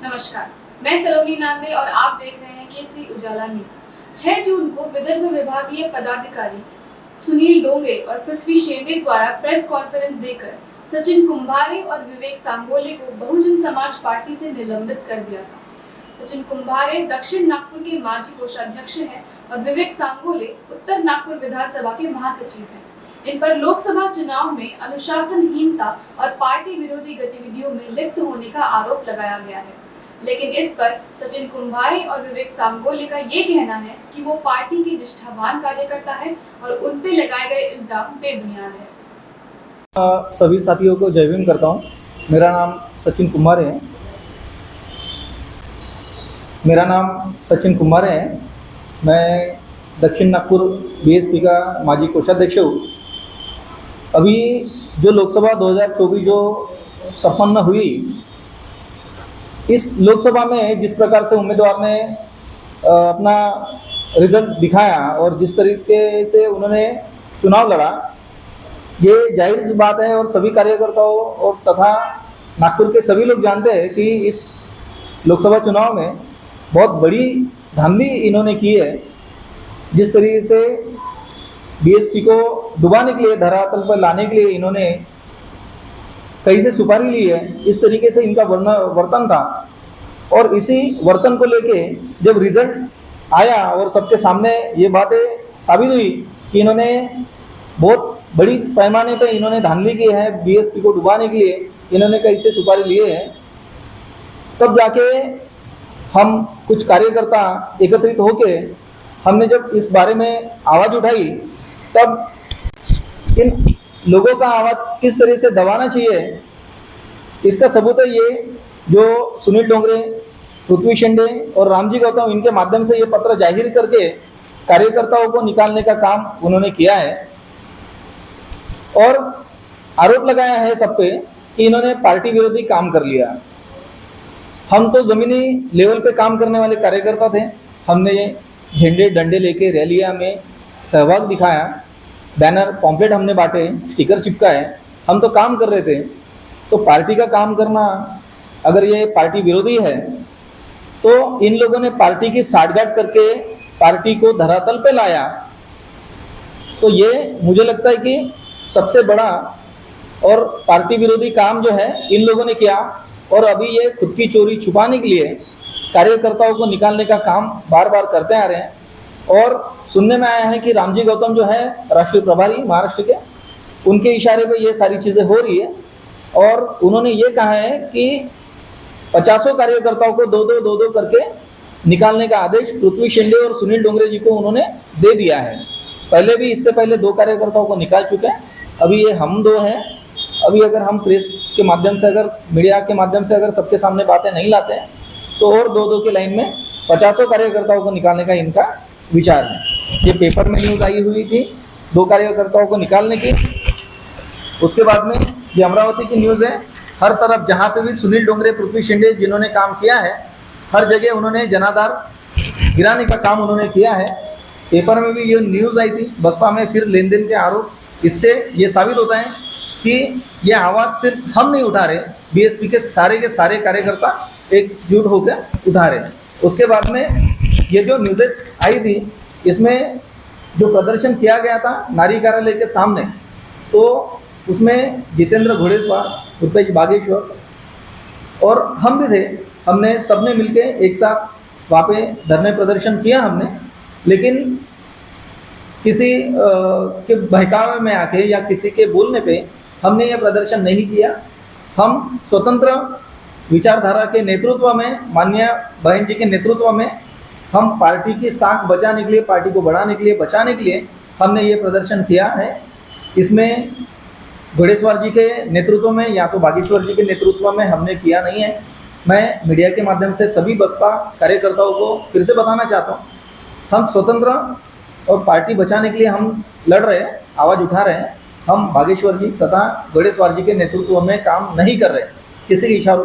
नमस्कार, मैं सलोनी नांदे और आप देख रहे हैं केसरी उजाला न्यूज। 6 जून को विदर्भ विभागीय पदाधिकारी सुनील डोंगरे और पृथ्वी शेंडे द्वारा प्रेस कॉन्फ्रेंस देकर सचिन कुंभारे और विवेक सांगोले को बहुजन समाज पार्टी से निलंबित कर दिया था। सचिन कुंभारे दक्षिण नागपुर के माजी कोषाध्यक्ष हैं और विवेक सांगोले उत्तर नागपुर विधानसभा के महासचिव हैं। इन पर लोकसभा चुनाव में अनुशासनहीनता और पार्टी विरोधी गतिविधियों में लिप्त होने का आरोप लगाया गया है, लेकिन इस पर सचिन कुंभारे और विवेक सांगोले का ये कहना है कि वो पार्टी के निष्ठावान कार्यकर्ता है और उन पे लगाए गए इल्जाम बेबुनियाद है। सभी साथियों को जय भीम करता हूँ। मेरा नाम सचिन कुंभारे है। मैं दक्षिण नागपुर बीएसपी का माजी कोषाध्यक्ष हूँ। अभी जो लोकसभा 2024 जो संपन्न हुई, इस लोकसभा में जिस प्रकार से उम्मीदवार ने अपना रिजल्ट दिखाया और जिस तरीके से उन्होंने चुनाव लड़ा, ये जाहिर सी बात है और सभी कार्यकर्ताओं और तथा नागपुर के सभी लोग जानते हैं कि इस लोकसभा चुनाव में बहुत बड़ी धांधली इन्होंने की है। जिस तरीके से बीएसपी को डुबाने के लिए, धरातल पर लाने के लिए इन्होंने कहीं से सुपारी ली है, इस तरीके से इनका वर्तन था। और इसी वर्तन को लेके जब रिजल्ट आया और सबके सामने ये बातें साबित हुई कि इन्होंने बहुत बड़ी पैमाने पे इन्होंने धांधली की है, बीएसपी को डुबाने के लिए इन्होंने कहीं से सुपारी लिए है, तब जाके हम कुछ कार्यकर्ता एकत्रित होके हमने जब इस बारे में आवाज़ उठाई, तब इन लोगों का आवाज़ किस तरह से दबाना चाहिए, इसका सबूत है ये जो सुनील डोंगरे, पृथ्वी शेंडे और रामजी गौतम, इनके माध्यम से ये पत्र जाहिर करके कार्यकर्ताओं को निकालने का काम उन्होंने किया है और आरोप लगाया है सब पे कि इन्होंने पार्टी विरोधी काम कर लिया। हम तो ज़मीनी लेवल पे काम करने वाले कार्यकर्ता थे। हमने झंडे डंडे लेके रैलियां में सहभाग दिखाया, बैनर पॉम्पलेट हमने बांटे, स्टिकर चिपकाए, हम तो काम कर रहे थे। तो पार्टी का काम करना, अगर ये पार्टी विरोधी है तो इन लोगों ने पार्टी की साठगांठ करके पार्टी को धरातल पे लाया। तो ये मुझे लगता है कि सबसे बड़ा और पार्टी विरोधी काम जो है इन लोगों ने किया। और अभी ये खुद की चोरी छुपाने के लिए कार्यकर्ताओं को निकालने का काम बार बार करते आ रहे हैं। और सुनने में आया है कि रामजी गौतम जो है राष्ट्रीय प्रभारी महाराष्ट्र के, उनके इशारे पे ये सारी चीज़ें हो रही है। और उन्होंने ये कहा है कि 50 कार्यकर्ताओं को दो दो करके निकालने का आदेश पृथ्वी शेंडे और सुनील डोंगरे जी को उन्होंने दे दिया है। पहले भी इससे पहले 2 कार्यकर्ताओं को निकाल चुके हैं, अभी ये हम 2 हैं। अभी अगर हम प्रेस के माध्यम से, अगर मीडिया के माध्यम से अगर सबके सामने बातें नहीं लाते हैं तो और 2 की लाइन में 50 कार्यकर्ताओं को निकालने का इनका विचार है। ये पेपर में न्यूज़ आई हुई थी 2 कार्यकर्ताओं को निकालने की। उसके बाद में ये अमरावती की न्यूज़ है। हर तरफ जहाँ पे भी सुनील डोंगरे, पृथ्वी शेंडे जिन्होंने काम किया है, हर जगह उन्होंने जनाधार गिराने का काम उन्होंने किया है। पेपर में भी ये न्यूज़ आई थी, बसपा में फिर लेन देन के आरोप। इससे ये साबित होता है कि ये आवाज़ सिर्फ हम नहीं उठा रहे, बीएसपी के सारे कार्यकर्ता एकजुट होकर उठा रहे। उसके बाद में ये जो न्यूज़ आई थी, इसमें जो प्रदर्शन किया गया था नारी कार्यालय के सामने, तो उसमें जितेंद्र घोड़ेस्वार, रुपेश बागेश्वर और हम भी थे। हमने सबने मिलके एक साथ वहाँ पे धरने प्रदर्शन किया हमने, लेकिन किसी के बहकावे में आके या किसी के बोलने पे हमने ये प्रदर्शन नहीं किया। हम स्वतंत्र विचारधारा के नेतृत्व में, माननीय बहन जी के नेतृत्व में, हम पार्टी की साख बचाने के लिए, पार्टी को बढ़ाने के लिए, बचाने के लिए हमने ये प्रदर्शन किया है। इसमें घोड़ेस्वार जी के नेतृत्व में या तो बागेश्वर जी के नेतृत्व में हमने किया नहीं है। मैं मीडिया के माध्यम से सभी बसपा कार्यकर्ताओं को फिर से बताना चाहता हूँ, हम स्वतंत्र और पार्टी बचाने के लिए हम लड़ रहे हैं, आवाज़ उठा रहे हैं। हम बागेश्वर जी तथा घोड़ेस्वार जी के नेतृत्व में काम नहीं कर रहे, किसी के इशारों